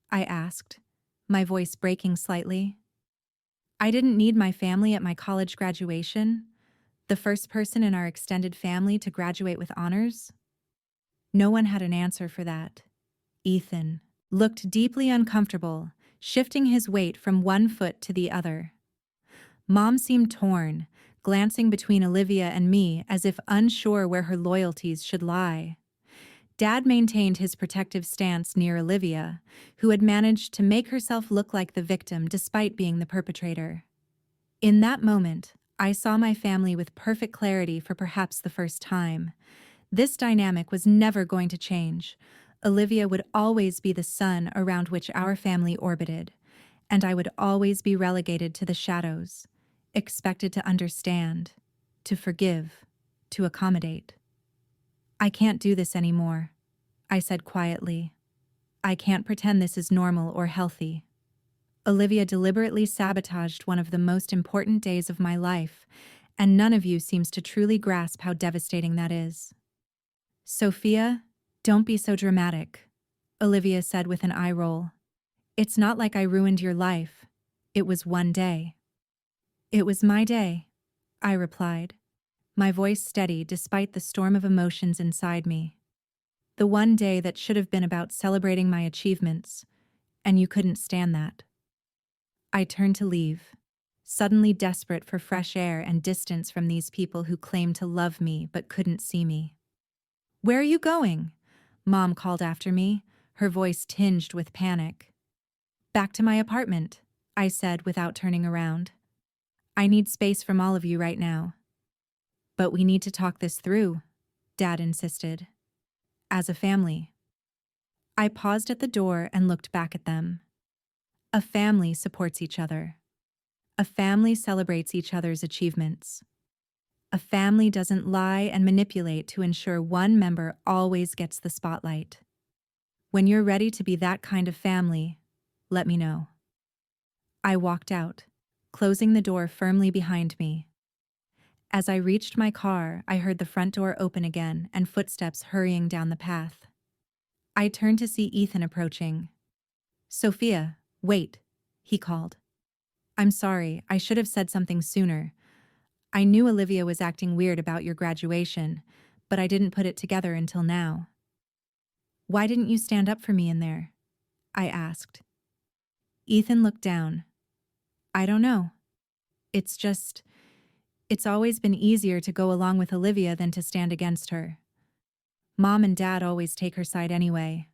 I asked, my voice breaking slightly. "I didn't need my family at my college graduation, the first person in our extended family to graduate with honors?" No one had an answer for that. Ethan looked deeply uncomfortable, shifting his weight from one foot to the other. Mom seemed torn, glancing between Olivia and me as if unsure where her loyalties should lie. Dad maintained his protective stance near Olivia, who had managed to make herself look like the victim despite being the perpetrator. In that moment, I saw my family with perfect clarity for perhaps the first time. This dynamic was never going to change. Olivia would always be the sun around which our family orbited, and I would always be relegated to the shadows, expected to understand, to forgive, to accommodate. "I can't do this anymore," I said quietly. "I can't pretend this is normal or healthy. Olivia deliberately sabotaged one of the most important days of my life, and none of you seems to truly grasp how devastating that is." "Sophia, don't be so dramatic," Olivia said with an eye roll. "It's not like I ruined your life. It was one day." "It was my day," I replied, my voice steady despite the storm of emotions inside me. "The one day that should have been about celebrating my achievements, and you couldn't stand that." I turned to leave, suddenly desperate for fresh air and distance from these people who claimed to love me but couldn't see me. "Where are you going?" Mom called after me, her voice tinged with panic. "Back to my apartment," I said without turning around. "I need space from all of you right now." "But we need to talk this through," Dad insisted. "As a family." I paused at the door and looked back at them. A family supports each other. A family celebrates each other's achievements. A family doesn't lie and manipulate to ensure one member always gets the spotlight. When you're ready to be that kind of family, let me know. I walked out, closing the door firmly behind me. As I reached my car, I heard the front door open again and footsteps hurrying down the path. I turned to see Ethan approaching. "Sophia, wait," he called. "I'm sorry, I should have said something sooner. I knew Olivia was acting weird about your graduation, but I didn't put it together until now." "Why didn't you stand up for me in there?" I asked. Ethan looked down. "I don't know. It's always been easier to go along with Olivia than to stand against her. Mom and Dad always take her side anyway.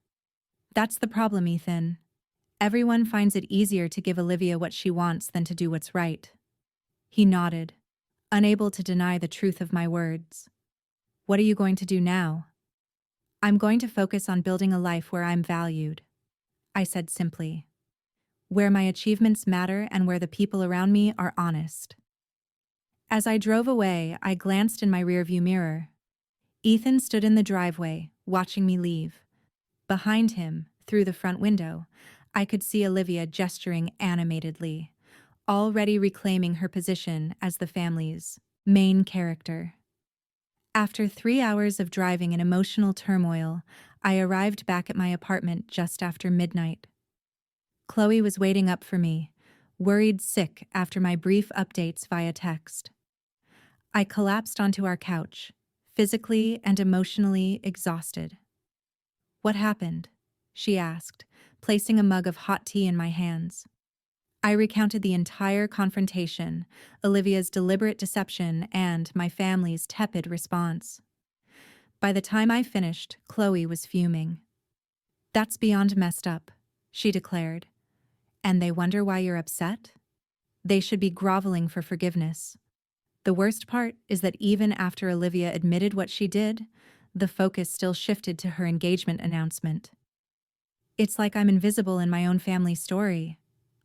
That's the problem, Ethan. Everyone finds it easier to give Olivia what she wants than to do what's right." He nodded, unable to deny the truth of my words. "What are you going to do now?" "I'm going to focus on building a life where I'm valued," I said simply. "Where my achievements matter and where the people around me are honest." As I drove away, I glanced in my rearview mirror. Ethan stood in the driveway, watching me leave. Behind him, through the front window, I could see Olivia gesturing animatedly, already reclaiming her position as the family's main character. After 3 hours of driving in emotional turmoil, I arrived back at my apartment just after midnight. Chloe was waiting up for me, worried sick after my brief updates via text. I collapsed onto our couch, physically and emotionally exhausted. "What happened?" she asked, placing a mug of hot tea in my hands. I recounted the entire confrontation, Olivia's deliberate deception, and my family's tepid response. By the time I finished, Chloe was fuming. "That's beyond messed up," she declared. "And they wonder why you're upset? They should be groveling for forgiveness." The worst part is that even after Olivia admitted what she did, the focus still shifted to her engagement announcement. "It's like I'm invisible in my own family story,"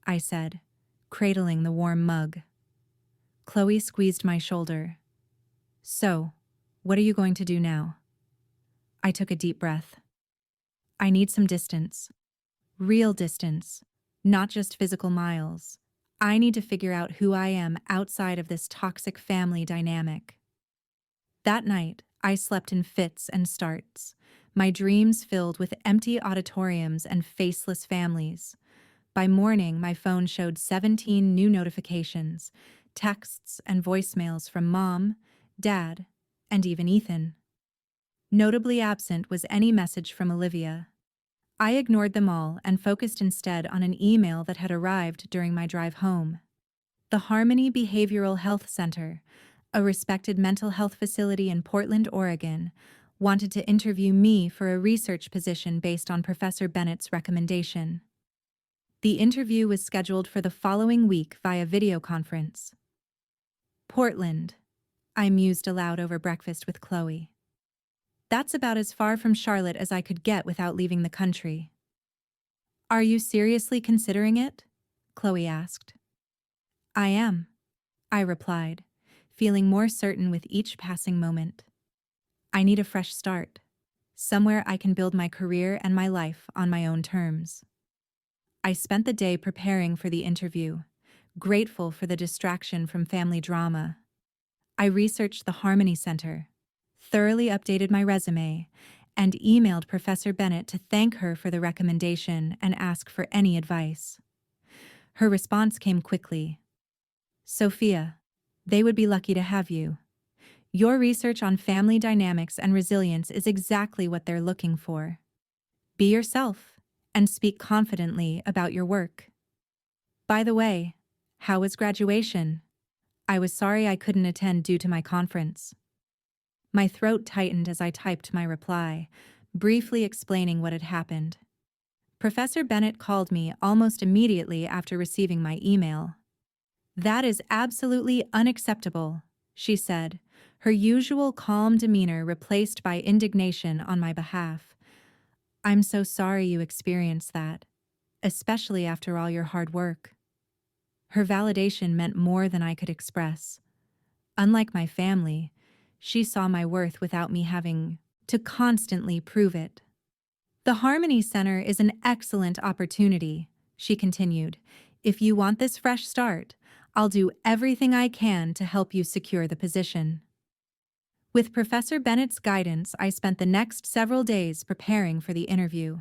I said, cradling the warm mug. Chloe squeezed my shoulder. "So, what are you going to do now?" I took a deep breath. "I need some distance. Real distance, not just physical miles. I need to figure out who I am outside of this toxic family dynamic." That night, I slept in fits and starts, my dreams filled with empty auditoriums and faceless families. By morning, my phone showed 17 new notifications, texts and voicemails from Mom, Dad, and even Ethan. Notably absent was any message from Olivia. I ignored them all and focused instead on an email that had arrived during my drive home. The Harmony Behavioral Health Center, a respected mental health facility in Portland, Oregon, wanted to interview me for a research position based on Professor Bennett's recommendation. The interview was scheduled for the following week via video conference. Portland, I mused aloud over breakfast with Chloe. That's about as far from Charlotte as I could get without leaving the country. "Are you seriously considering it?" Chloe asked. "I am," I replied, feeling more certain with each passing moment. I need a fresh start, somewhere I can build my career and my life on my own terms. I spent the day preparing for the interview, grateful for the distraction from family drama. I researched the Harmony Center, thoroughly updated my resume, and emailed Professor Bennett to thank her for the recommendation and ask for any advice. Her response came quickly. "Sophia, they would be lucky to have you. Your research on family dynamics and resilience is exactly what they're looking for. Be yourself and speak confidently about your work. By the way, how was graduation? I was sorry I couldn't attend due to my conference." My throat tightened as I typed my reply, briefly explaining what had happened. Professor Bennett called me almost immediately after receiving my email. "That is absolutely unacceptable," she said, her usual calm demeanor replaced by indignation on my behalf. I'm so sorry you experienced that, especially after all your hard work. Her validation meant more than I could express. Unlike my family, she saw my worth without me having to constantly prove it. The Harmony Center is an excellent opportunity, she continued. If you want this fresh start, I'll do everything I can to help you secure the position. With Professor Bennett's guidance, I spent the next several days preparing for the interview.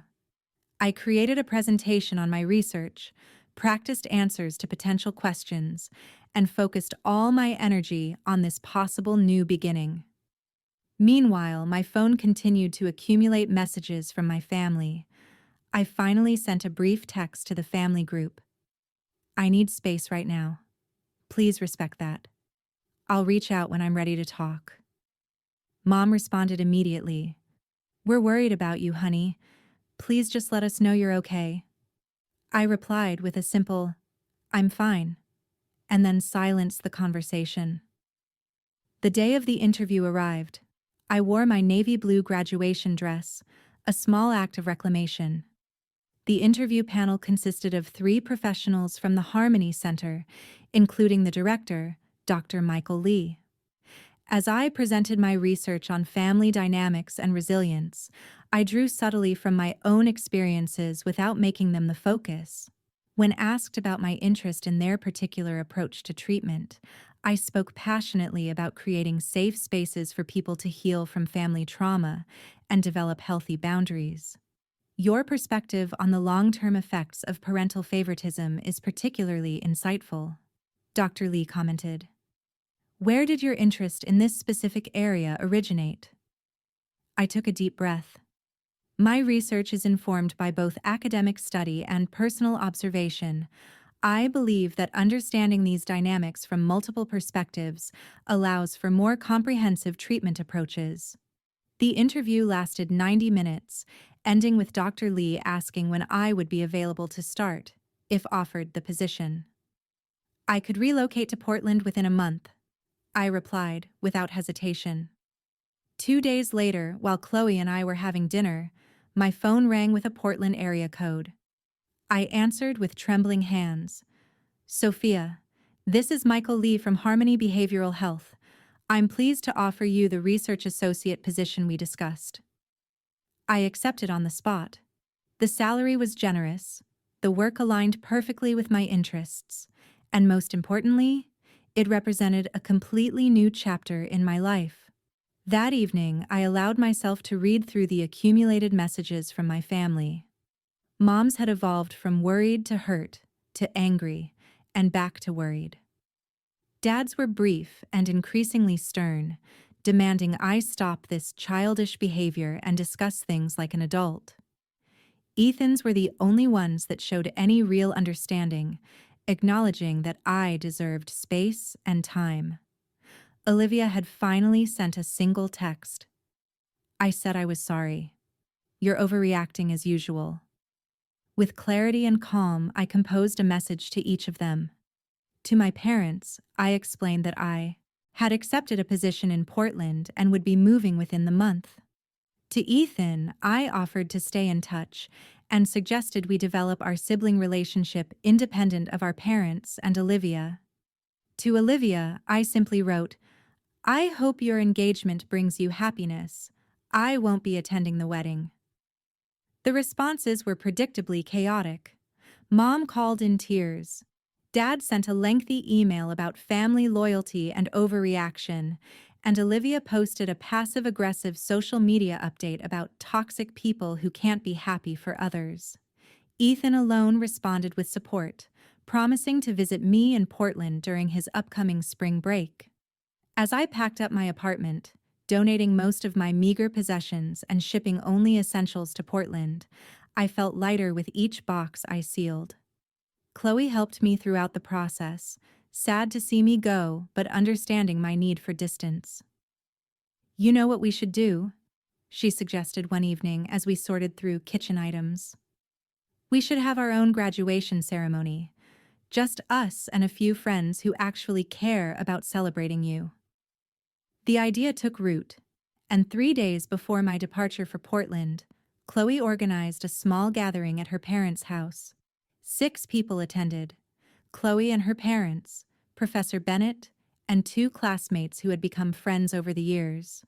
I created a presentation on my research, practiced answers to potential questions, and focused all my energy on this possible new beginning. Meanwhile, my phone continued to accumulate messages from my family. I finally sent a brief text to the family group. I need space right now. Please respect that. I'll reach out when I'm ready to talk. Mom responded immediately. We're worried about you, honey. Please just let us know you're okay. I replied with a simple, I'm fine, and then silenced the conversation. The day of the interview arrived. I wore my navy blue graduation dress, a small act of reclamation. The interview panel consisted of 3 professionals from the Harmony Center, including the director, Dr. Michael Lee. As I presented my research on family dynamics and resilience, I drew subtly from my own experiences without making them the focus. When asked about my interest in their particular approach to treatment, I spoke passionately about creating safe spaces for people to heal from family trauma and develop healthy boundaries. Your perspective on the long-term effects of parental favoritism is particularly insightful, Dr. Lee commented. Where did your interest in this specific area originate? I took a deep breath. My research is informed by both academic study and personal observation. I believe that understanding these dynamics from multiple perspectives allows for more comprehensive treatment approaches. The interview lasted 90 minutes, ending with Dr. Lee asking when I would be available to start, if offered the position. I could relocate to Portland within a month, I replied, without hesitation. 2 days later, while Chloe and I were having dinner, my phone rang with a Portland area code. I answered with trembling hands. Sophia, this is Michael Lee from Harmony Behavioral Health. I'm pleased to offer you the research associate position we discussed. I accepted on the spot. The salary was generous, the work aligned perfectly with my interests, and most importantly, it represented a completely new chapter in my life. That evening, I allowed myself to read through the accumulated messages from my family. Moms had evolved from worried to hurt, to angry, and back to worried. Dads were brief and increasingly stern, demanding I stop this childish behavior and discuss things like an adult. Ethan's were the only ones that showed any real understanding, acknowledging that I deserved space and time. Olivia had finally sent a single text. I said I was sorry. You're overreacting as usual. With clarity and calm, I composed a message to each of them. To my parents, I explained that I had accepted a position in Portland and would be moving within the month. To Ethan, I offered to stay in touch and suggested we develop our sibling relationship independent of our parents and Olivia. To Olivia, I simply wrote, I hope your engagement brings you happiness. I won't be attending the wedding. The responses were predictably chaotic. Mom called in tears. Dad sent a lengthy email about family loyalty and overreaction, and Olivia posted a passive-aggressive social media update about toxic people who can't be happy for others. Ethan alone responded with support, promising to visit me in Portland during his upcoming spring break. As I packed up my apartment, donating most of my meager possessions and shipping only essentials to Portland, I felt lighter with each box I sealed. Chloe helped me throughout the process, sad to see me go, but understanding my need for distance. You know what we should do? She suggested one evening as we sorted through kitchen items. We should have our own graduation ceremony, just us and a few friends who actually care about celebrating you. The idea took root, and 3 days before my departure for Portland, Chloe organized a small gathering at her parents' house. 6 people attended: Chloe and her parents, Professor Bennett, and 2 classmates who had become friends over the years.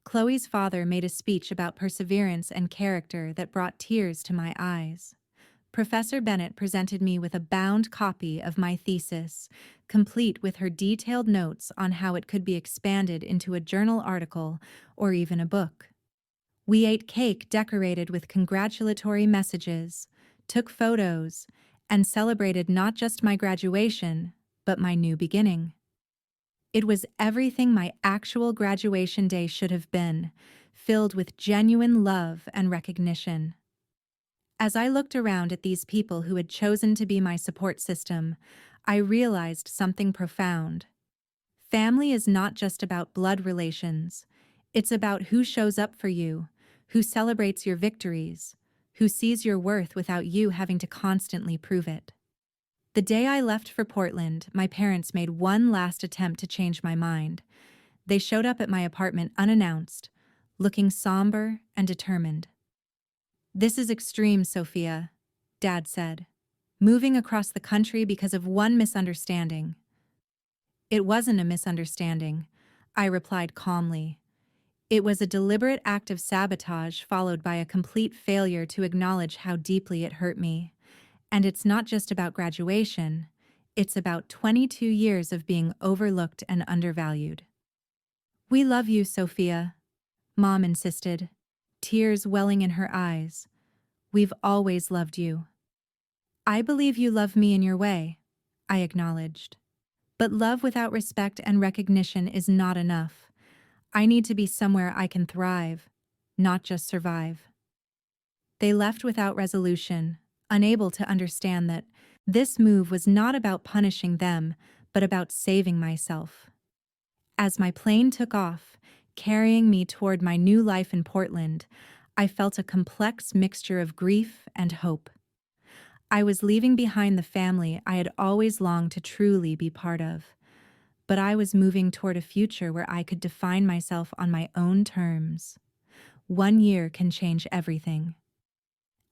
Chloe's father made a speech about perseverance and character that brought tears to my eyes. Professor Bennett presented me with a bound copy of my thesis, complete with her detailed notes on how it could be expanded into a journal article or even a book. We ate cake decorated with congratulatory messages, took photos, and celebrated not just my graduation, but my new beginning. It was everything my actual graduation day should have been, filled with genuine love and recognition. As I looked around at these people who had chosen to be my support system, I realized something profound. Family is not just about blood relations. It's about who shows up for you, who celebrates your victories, who sees your worth without you having to constantly prove it. The day I left for Portland, my parents made one last attempt to change my mind. They showed up at my apartment unannounced, looking somber and determined. "This is extreme, Sophia," Dad said. "Moving across the country because of one misunderstanding." "It wasn't a misunderstanding," I replied calmly. "It was a deliberate act of sabotage followed by a complete failure to acknowledge how deeply it hurt me. And it's not just about graduation, it's about 22 years of being overlooked and undervalued." "We love you, Sophia," Mom insisted, tears welling in her eyes. "We've always loved you." "I believe you love me in your way," I acknowledged. "But love without respect and recognition is not enough. I need to be somewhere I can thrive, not just survive." They left without resolution, unable to understand that this move was not about punishing them, but about saving myself. As my plane took off, carrying me toward my new life in Portland, I felt a complex mixture of grief and hope. I was leaving behind the family I had always longed to truly be part of, but I was moving toward a future where I could define myself on my own terms. 1 year can change everything.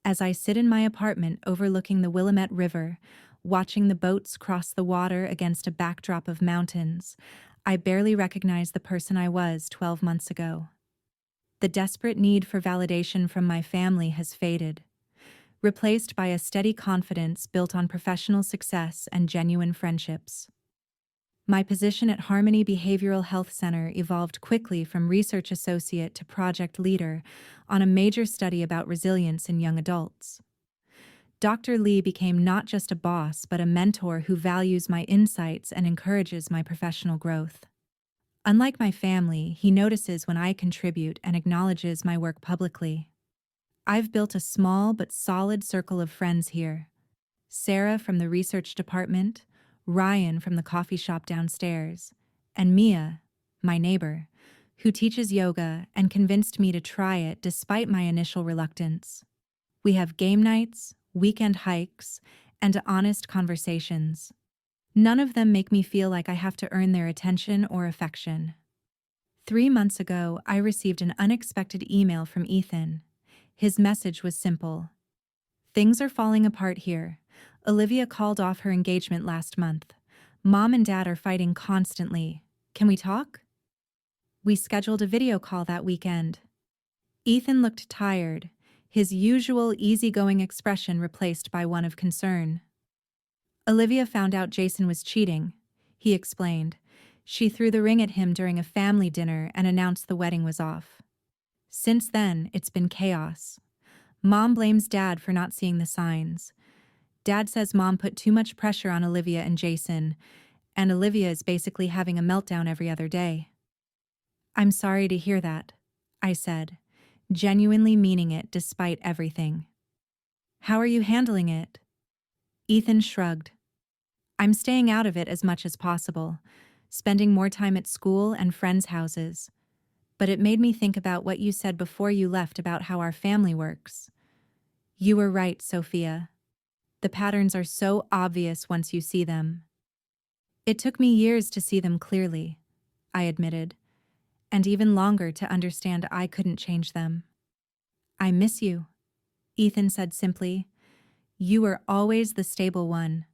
As I sit in my apartment overlooking the Willamette River, watching the boats cross the water against a backdrop of mountains, I barely recognize the person I was 12 months ago. The desperate need for validation from my family has faded, replaced by a steady confidence built on professional success and genuine friendships. My position at Harmony Behavioral Health Center evolved quickly from research associate to project leader on a major study about resilience in young adults. Dr. Lee became not just a boss, but a mentor who values my insights and encourages my professional growth. Unlike my family, he notices when I contribute and acknowledges my work publicly. I've built a small but solid circle of friends here. Sarah from the research department, Ryan from the coffee shop downstairs, and Mia, my neighbor, who teaches yoga and convinced me to try it despite my initial reluctance. We have game nights, weekend hikes, and honest conversations. None of them make me feel like I have to earn their attention or affection. 3 months ago, I received an unexpected email from Ethan. His message was simple. "Things are falling apart here. Olivia called off her engagement last month. Mom and Dad are fighting constantly. Can we talk?" We scheduled a video call that weekend. Ethan looked tired, his usual easygoing expression replaced by one of concern. "Olivia found out Jason was cheating," he explained. "She threw the ring at him during a family dinner and announced the wedding was off. Since then, it's been chaos. Mom blames Dad for not seeing the signs. Dad says Mom put too much pressure on Olivia and Jason, and Olivia is basically having a meltdown every other day." "I'm sorry to hear that," I said, genuinely meaning it despite everything. "How are you handling it?" Ethan shrugged. "I'm staying out of it as much as possible, spending more time at school and friends' houses. But it made me think about what you said before you left about how our family works. You were right, Sophia. The patterns are so obvious once you see them." "It took me years to see them clearly," I admitted, "and even longer to understand I couldn't change them." I miss you, Ethan said simply. You were always the stable one,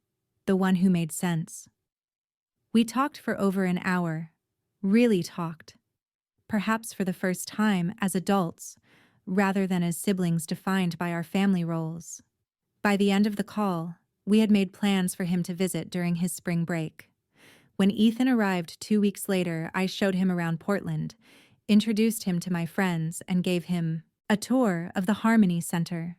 the one who made sense. We talked for over an hour, really talked, perhaps for the first time as adults, rather than as siblings defined by our family roles. By the end of the call, we had made plans for him to visit during his spring break. When Ethan arrived 2 weeks later, I showed him around Portland, introduced him to my friends, and gave him a tour of the Harmony Center.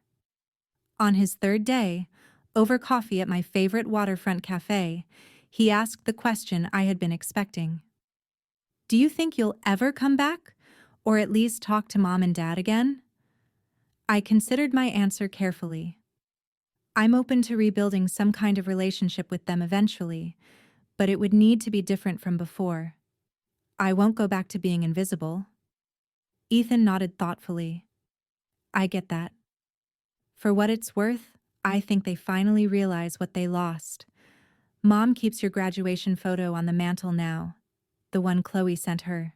On his third day, over coffee at my favorite waterfront cafe, he asked the question I had been expecting. Do you think you'll ever come back, or at least talk to Mom and Dad again? I considered my answer carefully. I'm open to rebuilding some kind of relationship with them eventually, but it would need to be different from before. I won't go back to being invisible. Ethan nodded thoughtfully. I get that. For what it's worth, I think they finally realize what they lost. Mom keeps your graduation photo on the mantle now, the one Chloe sent her.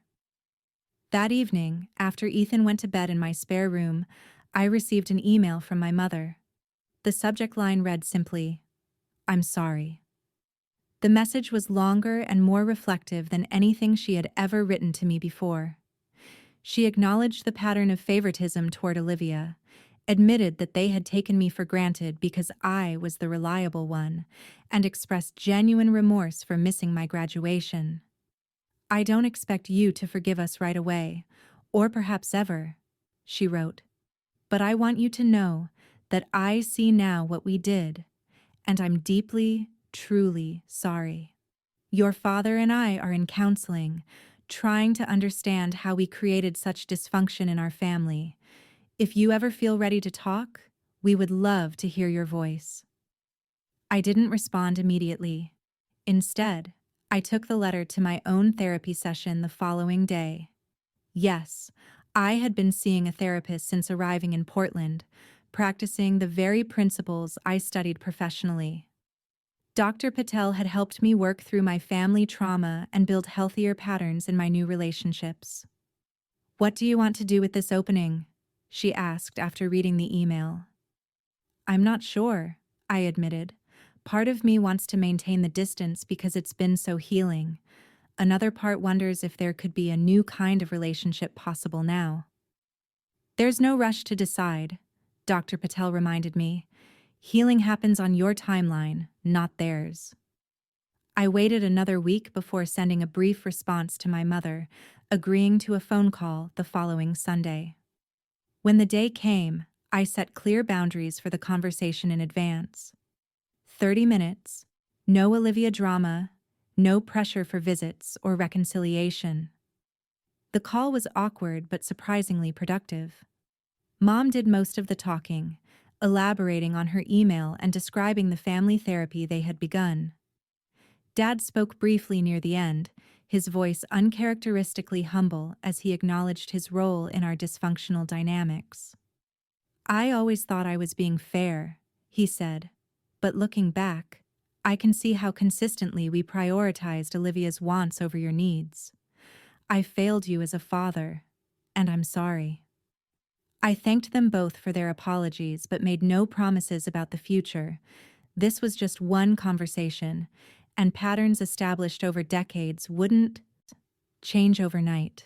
That evening, after Ethan went to bed in my spare room, I received an email from my mother. The subject line read simply, "I'm sorry." The message was longer and more reflective than anything she had ever written to me before. She acknowledged the pattern of favoritism toward Olivia, admitted that they had taken me for granted because I was the reliable one, and expressed genuine remorse for missing my graduation. I don't expect you to forgive us right away, or perhaps ever, she wrote. But I want you to know that I see now what we did, and I'm deeply, truly sorry. Your father and I are in counseling, trying to understand how we created such dysfunction in our family. If you ever feel ready to talk, we would love to hear your voice. I didn't respond immediately. Instead, I took the letter to my own therapy session the following day. Yes, I had been seeing a therapist since arriving in Portland, practicing the very principles I studied professionally. Dr. Patel had helped me work through my family trauma and build healthier patterns in my new relationships. What do you want to do with this opening? She asked after reading the email. I'm not sure, I admitted. Part of me wants to maintain the distance because it's been so healing. Another part wonders if there could be a new kind of relationship possible now. There's no rush to decide, Dr. Patel reminded me. Healing happens on your timeline, not theirs. I waited another week before sending a brief response to my mother, agreeing to a phone call the following Sunday. When the day came, I set clear boundaries for the conversation in advance. 30 minutes, no Olivia drama, no pressure for visits or reconciliation. The call was awkward but surprisingly productive. Mom did most of the talking, elaborating on her email and describing the family therapy they had begun. Dad spoke briefly near the end, his voice uncharacteristically humble as he acknowledged his role in our dysfunctional dynamics. I always thought I was being fair, he said, but looking back, I can see how consistently we prioritized Olivia's wants over your needs. I failed you as a father, and I'm sorry. I thanked them both for their apologies but made no promises about the future. This was just one conversation, and patterns established over decades wouldn't change overnight.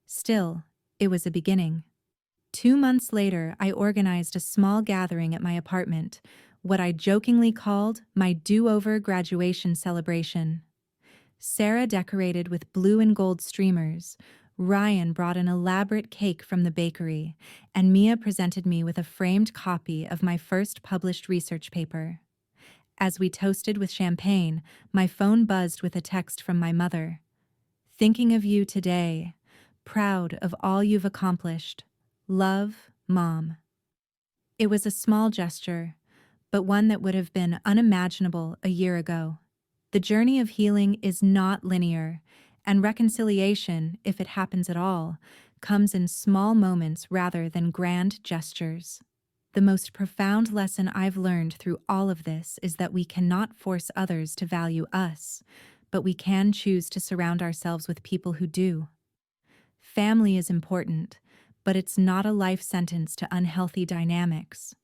Still, it was a beginning. 2 months later, I organized a small gathering at my apartment, what I jokingly called my do-over graduation celebration. Sarah decorated with blue and gold streamers, Ryan brought an elaborate cake from the bakery, and Mia presented me with a framed copy of my first published research paper. As we toasted with champagne, my phone buzzed with a text from my mother. Thinking of you today, proud of all you've accomplished. Love, Mom. It was a small gesture, but one that would have been unimaginable a year ago. The journey of healing is not linear, and reconciliation, if it happens at all, comes in small moments rather than grand gestures. The most profound lesson I've learned through all of this is that we cannot force others to value us, but we can choose to surround ourselves with people who do. Family is important, but it's not a life sentence to unhealthy dynamics.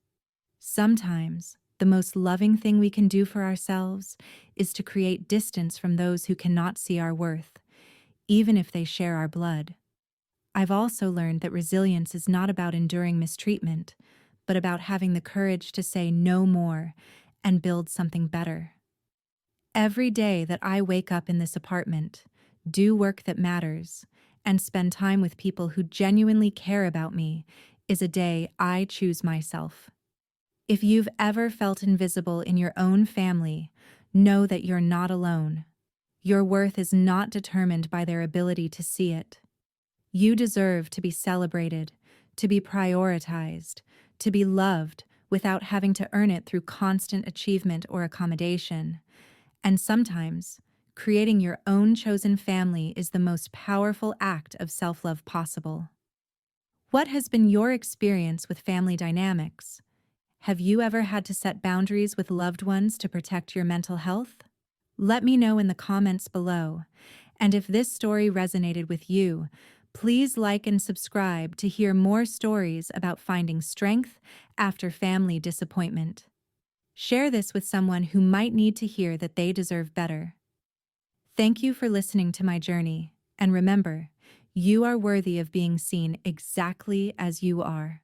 Sometimes, the most loving thing we can do for ourselves is to create distance from those who cannot see our worth, even if they share our blood. I've also learned that resilience is not about enduring mistreatment, but about having the courage to say no more and build something better. Every day that I wake up in this apartment, do work that matters, and spend time with people who genuinely care about me is a day I choose myself. If you've ever felt invisible in your own family, know that you're not alone. Your worth is not determined by their ability to see it. You deserve to be celebrated, to be prioritized, to be loved without having to earn it through constant achievement or accommodation. And sometimes, creating your own chosen family is the most powerful act of self-love possible. What has been your experience with family dynamics? Have you ever had to set boundaries with loved ones to protect your mental health? Let me know in the comments below. And if this story resonated with you, please like and subscribe to hear more stories about finding strength after family disappointment. Share this with someone who might need to hear that they deserve better. Thank you for listening to my journey, and remember, you are worthy of being seen exactly as you are.